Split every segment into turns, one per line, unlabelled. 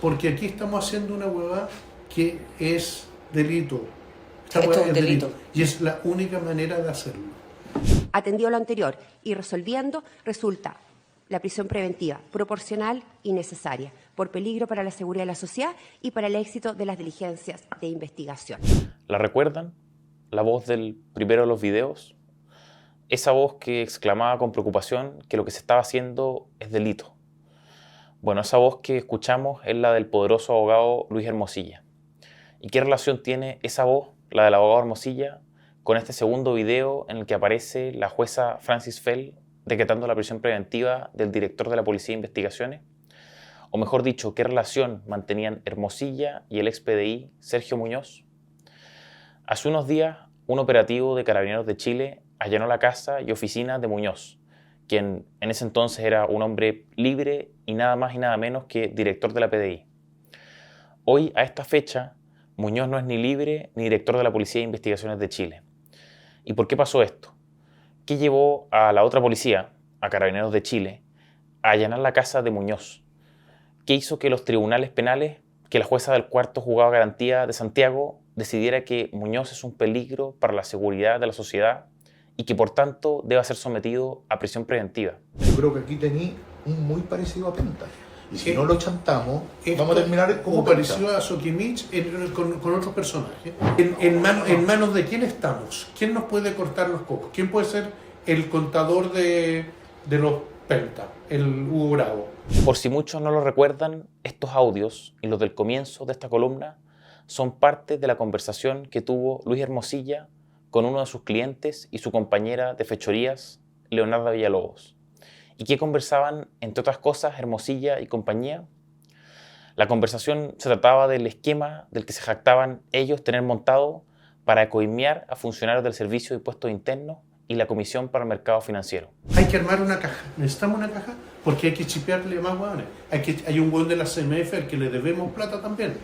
porque aquí estamos haciendo una huevada que es delito.
Esto es un delito.
Y es la única manera de hacerlo.
Atendido lo anterior y resolviendo, resulta la prisión preventiva proporcional y necesaria por peligro para la seguridad de la sociedad y para el éxito de las diligencias de investigación.
¿La recuerdan? La voz del primero de los videos. Esa voz que exclamaba con preocupación que lo que se estaba haciendo es delito. Bueno, esa voz que escuchamos es la del poderoso abogado Luis Hermosilla. ¿Y qué relación tiene esa voz, la del abogado Hermosilla, con este segundo video en el que aparece la jueza Francis Fell decretando la prisión preventiva del director de la Policía de Investigaciones? O mejor dicho, ¿qué relación mantenían Hermosilla y el ex PDI Sergio Muñoz? Hace unos días, un operativo de Carabineros de Chile allanó la casa y oficina de Muñoz, quien en ese entonces era un hombre libre y nada más y nada menos que director de la PDI. Hoy, a esta fecha, Muñoz no es ni libre ni director de la Policía de Investigaciones de Chile. ¿Y por qué pasó esto? ¿Qué llevó a la otra policía, a Carabineros de Chile, a allanar la casa de Muñoz? ¿Qué hizo que los tribunales penales, que la jueza del cuarto juzgado de garantía de Santiago decidiera que Muñoz es un peligro para la seguridad de la sociedad y que por tanto deba ser sometido a prisión preventiva?
Yo creo que aquí tení un muy parecido a Penta. Y si no lo chantamos, vamos a terminar como
parecido a Sokimich con otros personajes. ¿En manos de quién estamos? ¿Quién nos puede cortar los cocos? ¿Quién puede ser el contador de los Penta? El Hugo Bravo.
Por si muchos no lo recuerdan, estos audios y los del comienzo de esta columna son parte de la conversación que tuvo Luis Hermosilla con uno de sus clientes y su compañera de fechorías, Leonarda Villalobos. ¿Y qué conversaban, entre otras cosas, Hermosilla y compañía? La conversación se trataba del esquema del que se jactaban ellos tener montado para coimear a funcionarios del Servicio de Impuestos Internos y la Comisión para el Mercado Financiero.
Hay que armar una caja. Necesitamos una caja porque hay que chipearle más hueones. Hay un hueón de la CMF al que le debemos plata también.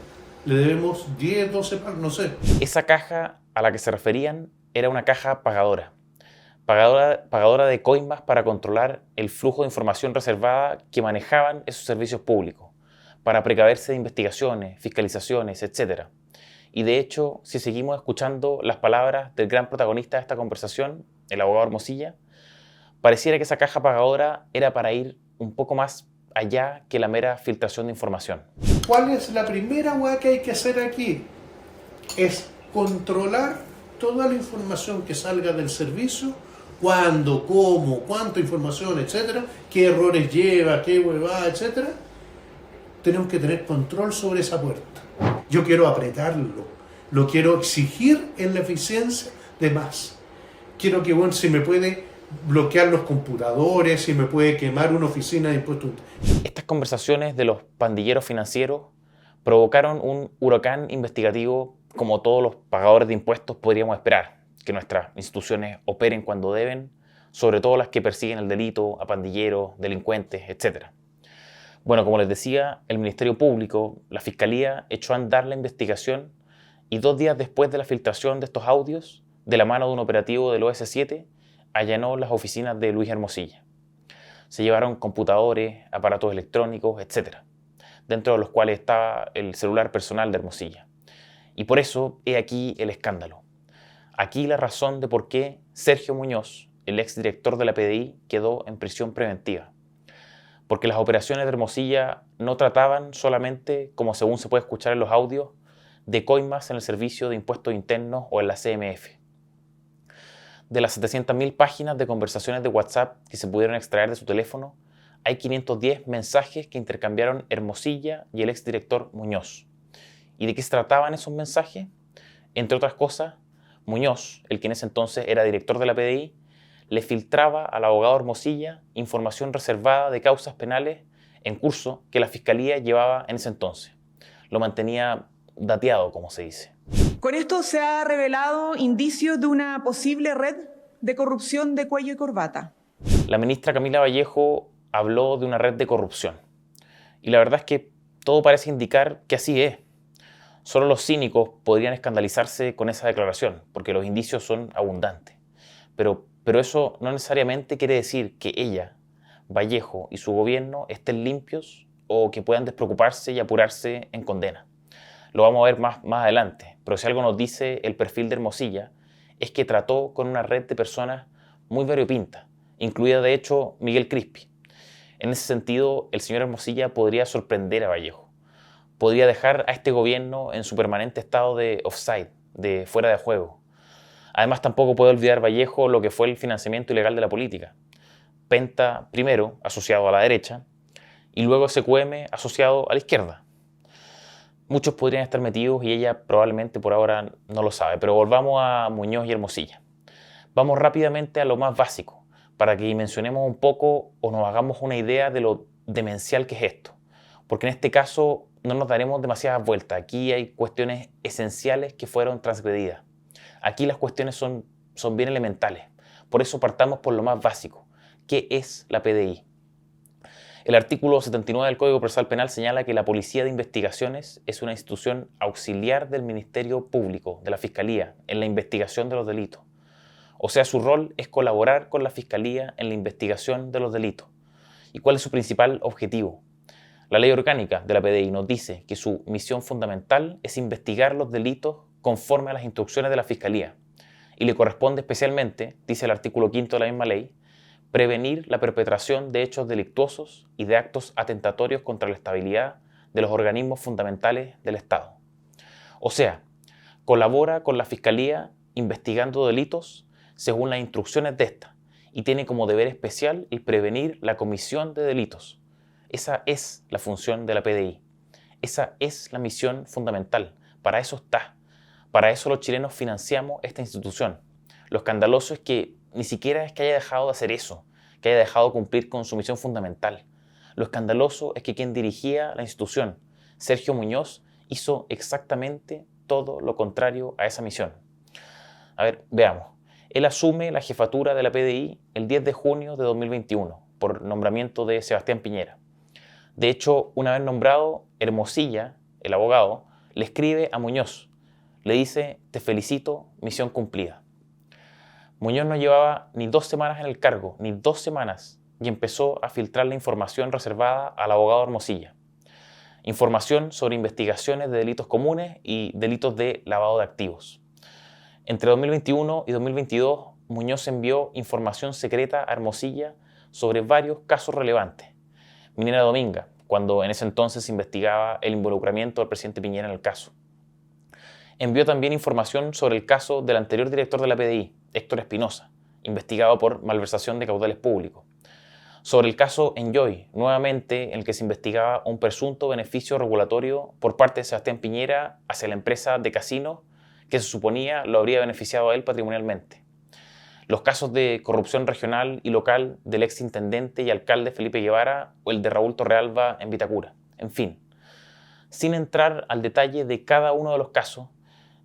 Le debemos 10, 12, no sé.
Esa caja a la que se referían era una caja pagadora de coimas para controlar el flujo de información reservada que manejaban esos servicios públicos, para precaverse de investigaciones, fiscalizaciones, etc. Y de hecho, si seguimos escuchando las palabras del gran protagonista de esta conversación, el abogado Hermosilla, pareciera que esa caja pagadora era para ir un poco más allá que la mera filtración de información.
¿Cuál es la primera hueá que hay que hacer aquí? Es controlar toda la información que salga del servicio, cuándo, cómo, cuánta información, etcétera, qué errores lleva, qué huevada, etcétera. Tenemos que tener control sobre esa puerta. Yo quiero apretarlo, lo quiero exigir en la eficiencia de más. Quiero que, bueno, si me puede bloquear los computadores, si me puede quemar una oficina de impuestos.
Estas conversaciones de los pandilleros financieros provocaron un huracán investigativo como todos los pagadores de impuestos podríamos esperar, que nuestras instituciones operen cuando deben, sobre todo las que persiguen el delito a pandilleros, delincuentes, etc. Bueno, como les decía, el Ministerio Público, la Fiscalía, echó a andar la investigación y 2 días después de la filtración de estos audios, de la mano de un operativo del OS7, allanó las oficinas de Luis Hermosilla. Se llevaron computadores, aparatos electrónicos, etc., dentro de los cuales estaba el celular personal de Hermosilla. Y por eso he aquí el escándalo. Aquí la razón de por qué Sergio Muñoz, el exdirector de la PDI, quedó en prisión preventiva. Porque las operaciones de Hermosilla no trataban solamente, como según se puede escuchar en los audios, de coimas en el Servicio de Impuestos Internos o en la CMF. De las 700.000 páginas de conversaciones de WhatsApp que se pudieron extraer de su teléfono, hay 510 mensajes que intercambiaron Hermosilla y el exdirector Muñoz. ¿Y de qué se trataban esos mensajes? Entre otras cosas, Muñoz, el que en ese entonces era director de la PDI, le filtraba al abogado Hermosilla información reservada de causas penales en curso que la Fiscalía llevaba en ese entonces. Lo mantenía dateado, como se dice.
Con esto se ha revelado indicios de una posible red de corrupción de cuello y corbata.
La ministra Camila Vallejo habló de una red de corrupción. Y la verdad es que todo parece indicar que así es. Solo los cínicos podrían escandalizarse con esa declaración, porque los indicios son abundantes. Pero eso no necesariamente quiere decir que ella, Vallejo y su gobierno estén limpios o que puedan despreocuparse y apurarse en condena. Lo vamos a ver más adelante, pero si algo nos dice el perfil de Hermosilla es que trató con una red de personas muy variopinta, incluida de hecho Miguel Crispi. En ese sentido, el señor Hermosilla podría sorprender a Vallejo. Podría dejar a este gobierno en su permanente estado de offside, de fuera de juego. Además, tampoco puede olvidar Vallejo lo que fue el financiamiento ilegal de la política. Penta, primero, asociado a la derecha, y luego SQM, asociado a la izquierda. Muchos podrían estar metidos y ella probablemente por ahora no lo sabe, pero volvamos a Muñoz y Hermosilla. Vamos rápidamente a lo más básico, para que dimensionemos un poco o nos hagamos una idea de lo demencial que es esto. Porque en este caso no nos daremos demasiadas vueltas. Aquí hay cuestiones esenciales que fueron transgredidas. Aquí las cuestiones son bien elementales. Por eso partamos por lo más básico. ¿Qué es la PDI? El artículo 79 del Código Procesal Penal señala que la Policía de Investigaciones es una institución auxiliar del Ministerio Público, de la Fiscalía, en la investigación de los delitos. O sea, su rol es colaborar con la Fiscalía en la investigación de los delitos. ¿Y cuál es su principal objetivo? La ley orgánica de la PDI nos dice que su misión fundamental es investigar los delitos conforme a las instrucciones de la Fiscalía y le corresponde especialmente, dice el artículo 5 de la misma ley, prevenir la perpetración de hechos delictuosos y de actos atentatorios contra la estabilidad de los organismos fundamentales del Estado. O sea, colabora con la Fiscalía investigando delitos según las instrucciones de esta y tiene como deber especial el prevenir la comisión de delitos. Esa es la función de la PDI. Esa es la misión fundamental. Para eso está. Para eso los chilenos financiamos esta institución. Lo escandaloso es que ni siquiera es que haya dejado de hacer eso, que haya dejado de cumplir con su misión fundamental. Lo escandaloso es que quien dirigía la institución, Sergio Muñoz, hizo exactamente todo lo contrario a esa misión. A ver, veamos. Él asume la jefatura de la PDI el 10 de junio de 2021 por nombramiento de Sebastián Piñera. De hecho, una vez nombrado, Hermosilla, el abogado, le escribe a Muñoz. Le dice, te felicito, misión cumplida. Muñoz no llevaba ni 2 semanas en el cargo, ni 2 semanas, y empezó a filtrar la información reservada al abogado Hermosilla. Información sobre investigaciones de delitos comunes y delitos de lavado de activos. Entre 2021 y 2022, Muñoz envió información secreta a Hermosilla sobre varios casos relevantes. Minera Dominga, cuando en ese entonces se investigaba el involucramiento del presidente Piñera en el caso. Envió también información sobre el caso del anterior director de la PDI, Héctor Espinosa, investigado por malversación de caudales públicos. Sobre el caso Enjoy, nuevamente en el que se investigaba un presunto beneficio regulatorio por parte de Sebastián Piñera hacia la empresa de casinos que se suponía lo habría beneficiado a él patrimonialmente. Los casos de corrupción regional y local del exintendente y alcalde Felipe Guevara o el de Raúl Torrealba en Vitacura. En fin, sin entrar al detalle de cada uno de los casos,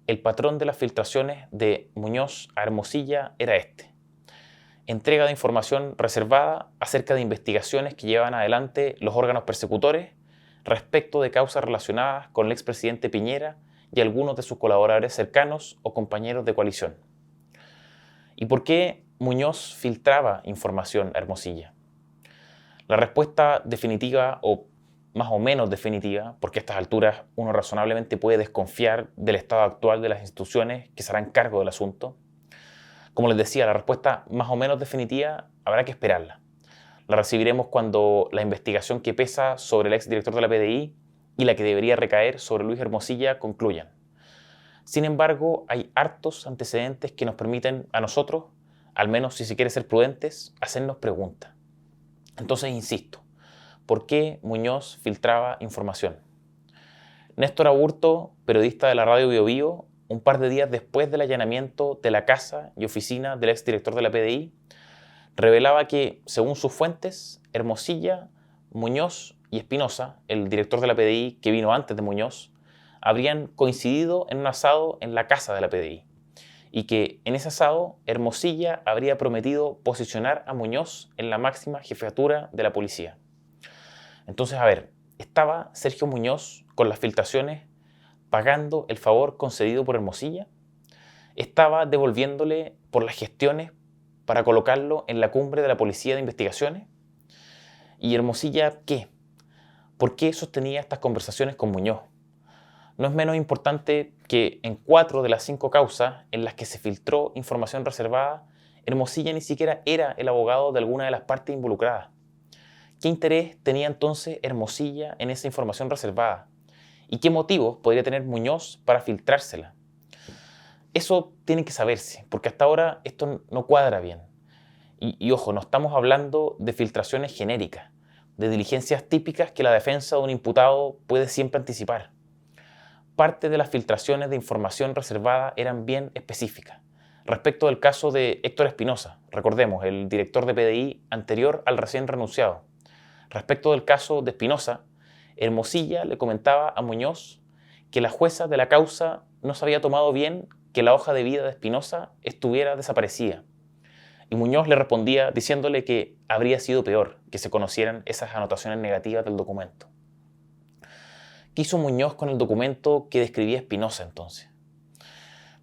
el patrón de las filtraciones de Muñoz a Hermosilla era este. Entrega de información reservada acerca de investigaciones que llevan adelante los órganos persecutores respecto de causas relacionadas con el expresidente Piñera y algunos de sus colaboradores cercanos o compañeros de coalición. ¿Y por qué Muñoz filtraba información a Hermosilla? La respuesta definitiva, o más o menos definitiva, porque a estas alturas uno razonablemente puede desconfiar del estado actual de las instituciones que se harán cargo del asunto. Como les decía, la respuesta más o menos definitiva habrá que esperarla. La recibiremos cuando la investigación que pesa sobre el exdirector de la PDI y la que debería recaer sobre Luis Hermosilla concluyan. Sin embargo, hay hartos antecedentes que nos permiten a nosotros, al menos si se quiere ser prudentes, hacernos preguntas. Entonces, insisto, ¿por qué Muñoz filtraba información? Néstor Aburto, periodista de la radio Bio Bio, un par de días después del allanamiento de la casa y oficina del exdirector de la PDI, revelaba que, según sus fuentes, Hermosilla, Muñoz y Espinosa, el director de la PDI que vino antes de Muñoz, habrían coincidido en un asado en la casa de la PDI y que en ese asado Hermosilla habría prometido posicionar a Muñoz en la máxima jefatura de la policía. Entonces, a ver, ¿estaba Sergio Muñoz con las filtraciones pagando el favor concedido por Hermosilla? ¿Estaba devolviéndole por las gestiones para colocarlo en la cumbre de la Policía de Investigaciones? ¿Y Hermosilla qué? ¿Por qué sostenía estas conversaciones con Muñoz? No es menos importante que en 4 de las 5 causas en las que se filtró información reservada, Hermosilla ni siquiera era el abogado de alguna de las partes involucradas. ¿Qué interés tenía entonces Hermosilla en esa información reservada? ¿Y qué motivos podría tener Muñoz para filtrársela? Eso tiene que saberse, porque hasta ahora esto no cuadra bien. Y ojo, no estamos hablando de filtraciones genéricas, de diligencias típicas que la defensa de un imputado puede siempre anticipar. Parte de las filtraciones de información reservada eran bien específicas. Respecto del caso de Héctor Espinosa, recordemos, el director de PDI anterior al recién renunciado. Respecto del caso de Espinosa, Hermosilla le comentaba a Muñoz que la jueza de la causa no se había tomado bien que la hoja de vida de Espinosa estuviera desaparecida. Y Muñoz le respondía diciéndole que habría sido peor que se conocieran esas anotaciones negativas del documento. ¿Qué hizo Muñoz con el documento que describía Espinosa entonces?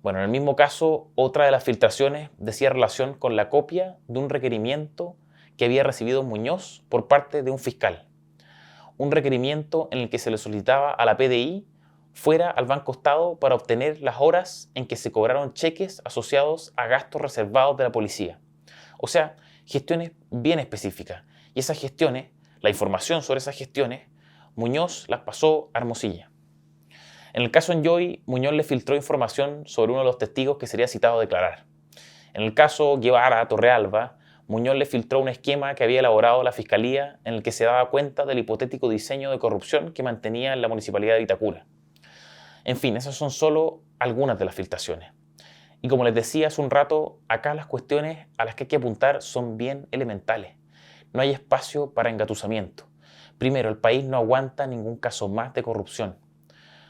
Bueno, en el mismo caso, otra de las filtraciones decía relación con la copia de un requerimiento que había recibido Muñoz por parte de un fiscal. Un requerimiento en el que se le solicitaba a la PDI fuera al Banco Estado para obtener las horas en que se cobraron cheques asociados a gastos reservados de la policía. O sea, gestiones bien específicas. Y esas gestiones, la información sobre esas gestiones, Muñoz las pasó a Hermosilla. En el caso Enjoy, Muñoz le filtró información sobre uno de los testigos que sería citado a declarar. En el caso Guevara Torrealba, Muñoz le filtró un esquema que había elaborado la Fiscalía en el que se daba cuenta del hipotético diseño de corrupción que mantenía en la Municipalidad de Vitacura. En fin, esas son solo algunas de las filtraciones. Y como les decía hace un rato, acá las cuestiones a las que hay que apuntar son bien elementales. No hay espacio para engatusamiento. Primero, el país no aguanta ningún caso más de corrupción.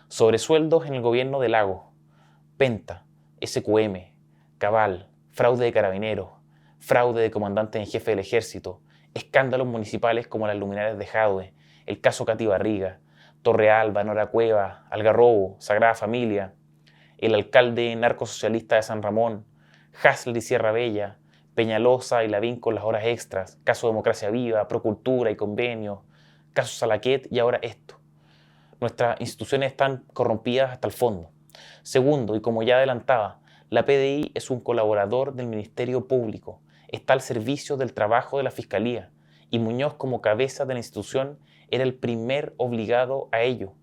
Sobresueldos en el gobierno de Lagos, Penta, SQM, Cabal, fraude de carabineros, fraude de comandantes en jefe del ejército, escándalos municipales como las luminarias de Jadwe, el caso Cati Barriga, Torrealba, Nora Cueva, Algarrobo, Sagrada Familia, el alcalde narcosocialista de San Ramón, Hassel y Sierra Bella, Peñalosa y Lavín con las horas extras, caso Democracia Viva, Procultura y Convenio, caso Salaquet y ahora esto. Nuestras instituciones están corrompidas hasta el fondo. Segundo, y como ya adelantaba, la PDI es un colaborador del Ministerio Público, está al servicio del trabajo de la Fiscalía, y Muñoz como cabeza de la institución era el primer obligado a ello.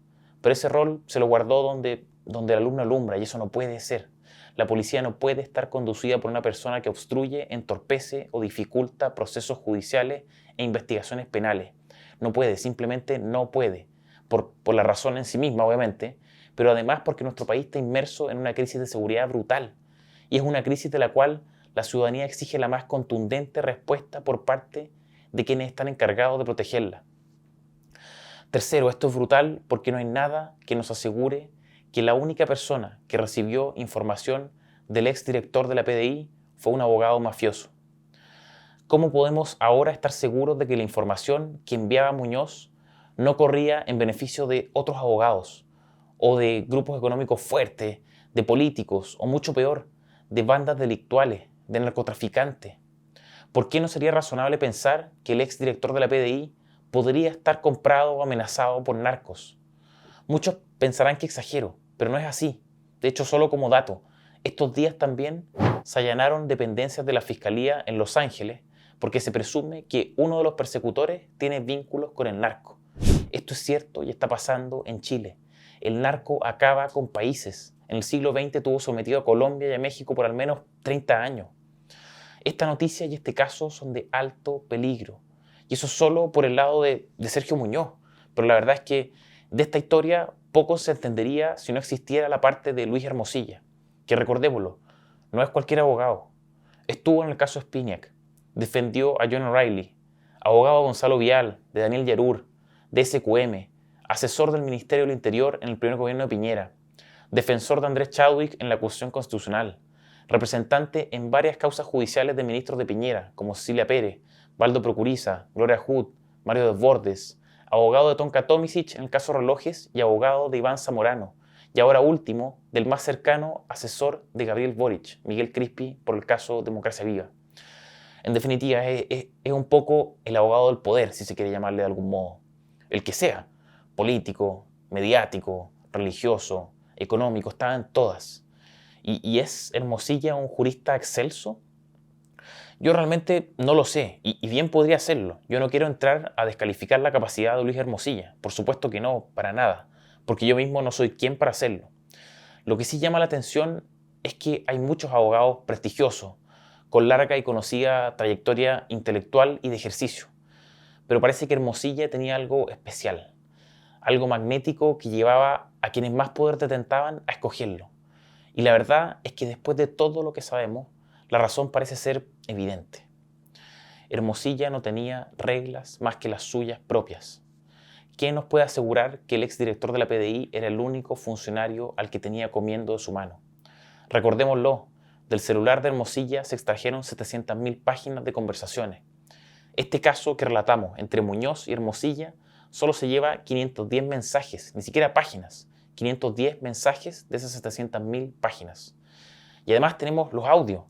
Pero ese rol se lo guardó donde el alumno alumbra, y eso no puede ser. La policía no puede estar conducida por una persona que obstruye, entorpece o dificulta procesos judiciales e investigaciones penales. No puede, simplemente no puede. Por la razón en sí misma, obviamente, pero además porque nuestro país está inmerso en una crisis de seguridad brutal. Y es una crisis de la cual la ciudadanía exige la más contundente respuesta por parte de quienes están encargados de protegerla. Tercero, esto es brutal porque no hay nada que nos asegure que la única persona que recibió información del exdirector de la PDI fue un abogado mafioso. ¿Cómo podemos ahora estar seguros de que la información que enviaba Muñoz no corría en beneficio de otros abogados o de grupos económicos fuertes, de políticos o mucho peor, de bandas delictuales, de narcotraficantes? ¿Por qué no sería razonable pensar que el exdirector de la PDI podría estar comprado o amenazado por narcos? Muchos pensarán que exagero, pero no es así. De hecho, solo como dato, estos días también se allanaron dependencias de la Fiscalía en Los Ángeles porque se presume que uno de los persecutores tiene vínculos con el narco. Esto es cierto y está pasando en Chile. El narco acaba con países. En el siglo XX tuvo sometido a Colombia y a México por al menos 30 años. Esta noticia y este caso son de alto peligro. Y eso solo por el lado de Sergio Muñoz. Pero la verdad es que de esta historia poco se entendería si no existiera la parte de Luis Hermosilla, que recordémoslo, no es cualquier abogado. Estuvo en el caso Spinac, defendió a John O'Reilly, abogado Gonzalo Vial, de Daniel Yarur, de SQM, asesor del Ministerio del Interior en el primer gobierno de Piñera, defensor de Andrés Chadwick en la acusación constitucional, representante en varias causas judiciales de ministros de Piñera, como Cecilia Pérez, Valdo Procuriza, Gloria Hood, Mario Desbordes, abogado de Tonka Tomisic en el caso Relojes y abogado de Iván Zamorano, y ahora último, del más cercano asesor de Gabriel Boric, Miguel Crispi, por el caso Democracia Viva. En definitiva, es un poco el abogado del poder, si se quiere llamarle de algún modo. el que sea, político, mediático, religioso, económico, estaban todas. ¿Y es Hermosilla un jurista excelso? Yo realmente no lo sé, y bien podría serlo. Yo no quiero entrar a descalificar la capacidad de Luis Hermosilla, por supuesto que no, para nada, porque yo mismo no soy quien para hacerlo. Lo que sí llama la atención es que hay muchos abogados prestigiosos, con larga y conocida trayectoria intelectual y de ejercicio, pero parece que Hermosilla tenía algo especial, algo magnético que llevaba a quienes más poder detentaban a escogerlo. Y la verdad es que después de todo lo que sabemos, la razón parece ser evidente. Hermosilla no tenía reglas más que las suyas propias. ¿Quién nos puede asegurar que el exdirector de la PDI era el único funcionario al que tenía comiendo de su mano? Recordémoslo, del celular de Hermosilla se extrajeron 700.000 páginas de conversaciones. Este caso que relatamos entre Muñoz y Hermosilla solo se lleva 510 mensajes, ni siquiera páginas, 510 mensajes de esas 700.000 páginas. Y además tenemos los audios.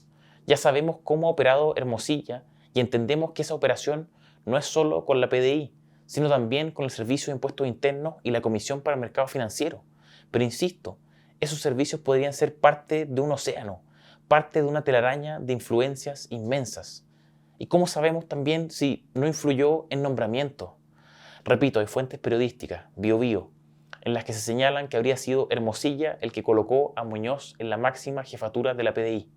Ya sabemos cómo ha operado Hermosilla y entendemos que esa operación no es solo con la PDI, sino también con el Servicio de Impuestos Internos y la Comisión para el Mercado Financiero. Pero insisto, esos servicios podrían ser parte de un océano, parte de una telaraña de influencias inmensas. ¿Y cómo sabemos también si no influyó en nombramientos? Repito, hay fuentes periodísticas, BioBio, en las que se señalan que habría sido Hermosilla el que colocó a Muñoz en la máxima jefatura de la PDI.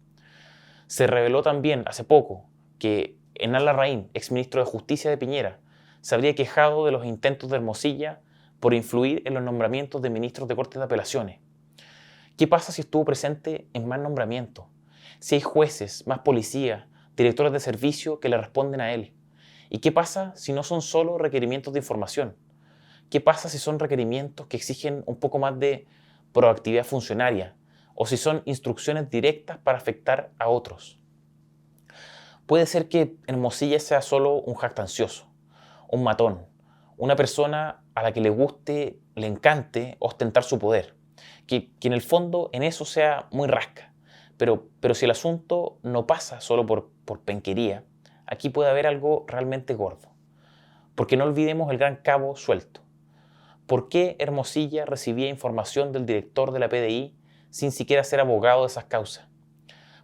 Se reveló también hace poco que Hernán Larraín, exministro de Justicia de Piñera, se habría quejado de los intentos de Hermosilla por influir en los nombramientos de ministros de Cortes de Apelaciones. ¿Qué pasa si estuvo presente en más nombramientos? Si hay jueces, más policías, directores de servicio que le responden a él. ¿Y qué pasa si no son solo requerimientos de información? ¿Qué pasa si son requerimientos que exigen un poco más de proactividad funcionaria? ¿O si son instrucciones directas para afectar a otros? Puede ser que Hermosilla sea solo un jactancioso, un matón, una persona a la que le guste, le encante ostentar su poder, que en el fondo en eso sea muy rasca. Pero si el asunto no pasa solo por penquería, aquí puede haber algo realmente gordo. Porque no olvidemos el gran cabo suelto. ¿Por qué Hermosilla recibía información del director de la PDI sin siquiera ser abogado de esas causas?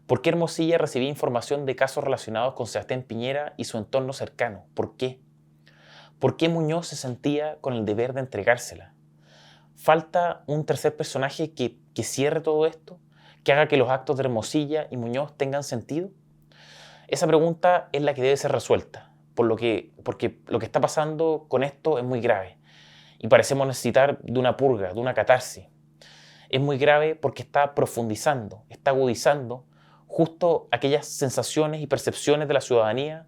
¿Por qué Hermosilla recibía información de casos relacionados con Sebastián Piñera y su entorno cercano? ¿Por qué? ¿Por qué Muñoz se sentía con el deber de entregársela? ¿Falta un tercer personaje que cierre todo esto? ¿Que haga que los actos de Hermosilla y Muñoz tengan sentido? Esa pregunta es la que debe ser resuelta, porque lo que está pasando con esto es muy grave y parecemos necesitar de una purga, de una catarsis. Es muy grave porque está profundizando, está agudizando justo aquellas sensaciones y percepciones de la ciudadanía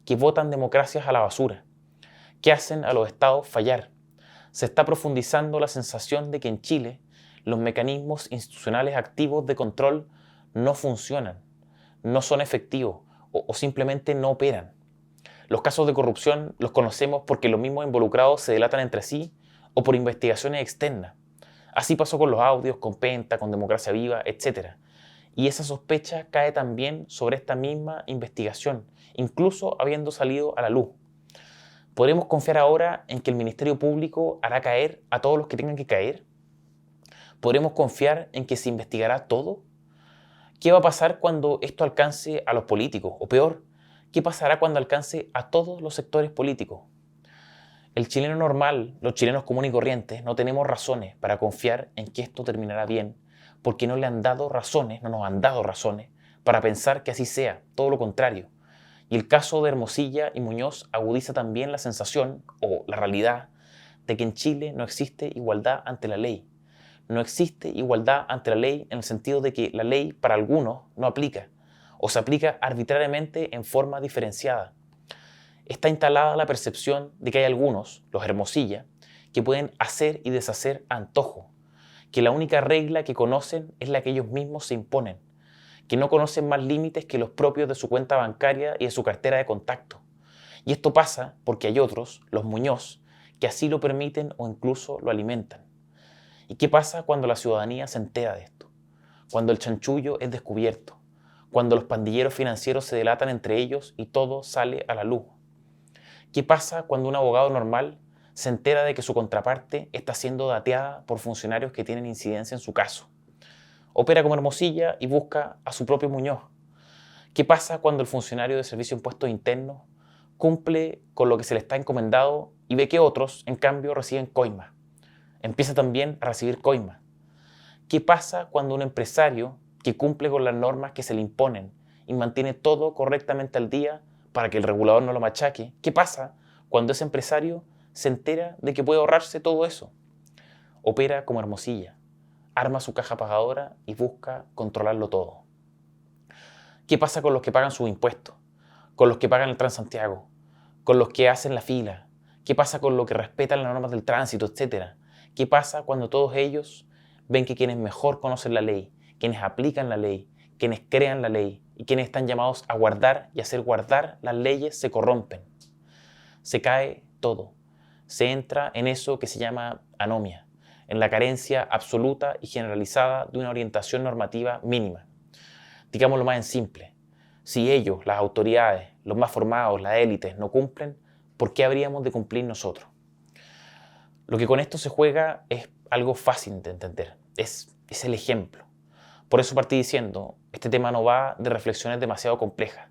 que votan democracias a la basura, que hacen a los estados fallar. Se está profundizando la sensación de que en Chile los mecanismos institucionales activos de control no funcionan, no son efectivos o simplemente no operan. Los casos de corrupción los conocemos porque los mismos involucrados se delatan entre sí o por investigaciones externas. Así pasó con los audios, con Penta, con Democracia Viva, etc. Y esa sospecha cae también sobre esta misma investigación, incluso habiendo salido a la luz. ¿Podremos confiar ahora en que el Ministerio Público hará caer a todos los que tengan que caer? ¿Podremos confiar en que se investigará todo? ¿Qué va a pasar cuando esto alcance a los políticos? O peor, ¿qué pasará cuando alcance a todos los sectores políticos? El chileno normal, los chilenos comunes y corrientes, no tenemos razones para confiar en que esto terminará bien, porque no nos han dado razones para pensar que así sea, todo lo contrario. Y el caso de Hermosilla y Muñoz agudiza también la sensación, o la realidad, de que en Chile no existe igualdad ante la ley. No existe igualdad ante la ley en el sentido de que la ley para algunos no aplica, o se aplica arbitrariamente en forma diferenciada. Está instalada la percepción de que hay algunos, los Hermosilla, que pueden hacer y deshacer a antojo, que la única regla que conocen es la que ellos mismos se imponen, que no conocen más límites que los propios de su cuenta bancaria y de su cartera de contacto. Y esto pasa porque hay otros, los Muñoz, que así lo permiten o incluso lo alimentan. ¿Y qué pasa cuando la ciudadanía se entera de esto? Cuando el chanchullo es descubierto, cuando los pandilleros financieros se delatan entre ellos y todo sale a la luz. ¿Qué pasa cuando un abogado normal se entera de que su contraparte está siendo dateada por funcionarios que tienen incidencia en su caso. Opera como Hermosilla y busca a su propio Muñoz. ¿Qué pasa cuando el funcionario de Servicio de Impuestos Internos cumple con lo que se le está encomendado y ve que otros, en cambio, reciben coima? Empieza también a recibir coima. ¿Qué pasa cuando un empresario que cumple con las normas que se le imponen y mantiene todo correctamente al día para que el regulador no lo machaque? ¿Qué pasa cuando ese empresario se entera de que puede ahorrarse todo eso? Opera como Hermosilla, arma su caja pagadora y busca controlarlo todo. ¿Qué pasa con los que pagan sus impuestos? ¿Con los que pagan el Transantiago? ¿Con los que hacen la fila? ¿Qué pasa con los que respetan las normas del tránsito, etcétera? ¿Qué pasa cuando todos ellos ven que quienes mejor conocen la ley, quienes aplican la ley, quienes crean la ley y quienes están llamados a guardar y hacer guardar las leyes se corrompen? Se cae todo. Se entra en eso que se llama anomia, en la carencia absoluta y generalizada de una orientación normativa mínima. Digámoslo más en simple, si ellos, las autoridades, los más formados, las élites, no cumplen, ¿por qué habríamos de cumplir nosotros? Lo que con esto se juega es algo fácil de entender, es el ejemplo. Por eso partí diciendo, este tema no va de reflexiones demasiado complejas,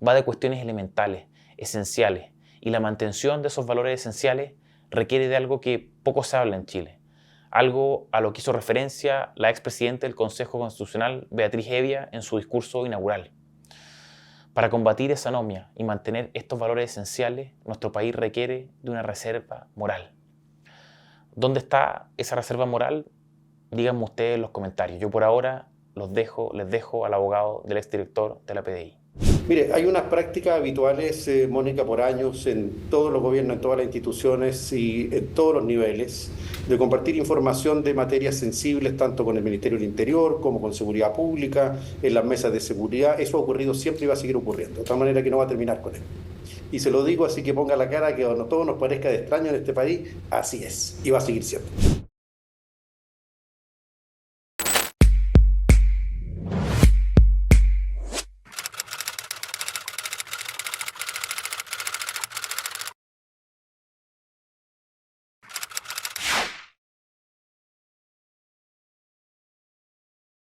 va de cuestiones elementales, esenciales, y la mantención de esos valores esenciales requiere de algo que poco se habla en Chile, algo a lo que hizo referencia la expresidenta del Consejo Constitucional, Beatriz Hevia, en su discurso inaugural. Para combatir esa anomia y mantener estos valores esenciales, nuestro país requiere de una reserva moral. ¿Dónde está esa reserva moral? Díganme ustedes en los comentarios. Yo por ahora les dejo al abogado del exdirector de la PDI.
Mire, hay unas prácticas habituales, Mónica, por años en todos los gobiernos, en todas las instituciones y en todos los niveles, de compartir información de materias sensibles, tanto con el Ministerio del Interior como con Seguridad Pública, en las mesas de seguridad. Eso ha ocurrido siempre y va a seguir ocurriendo, de tal manera que no va a terminar con él. Y se lo digo así que ponga la cara, que a todos nos parezca de extraño en este país, así es, y va a seguir siendo.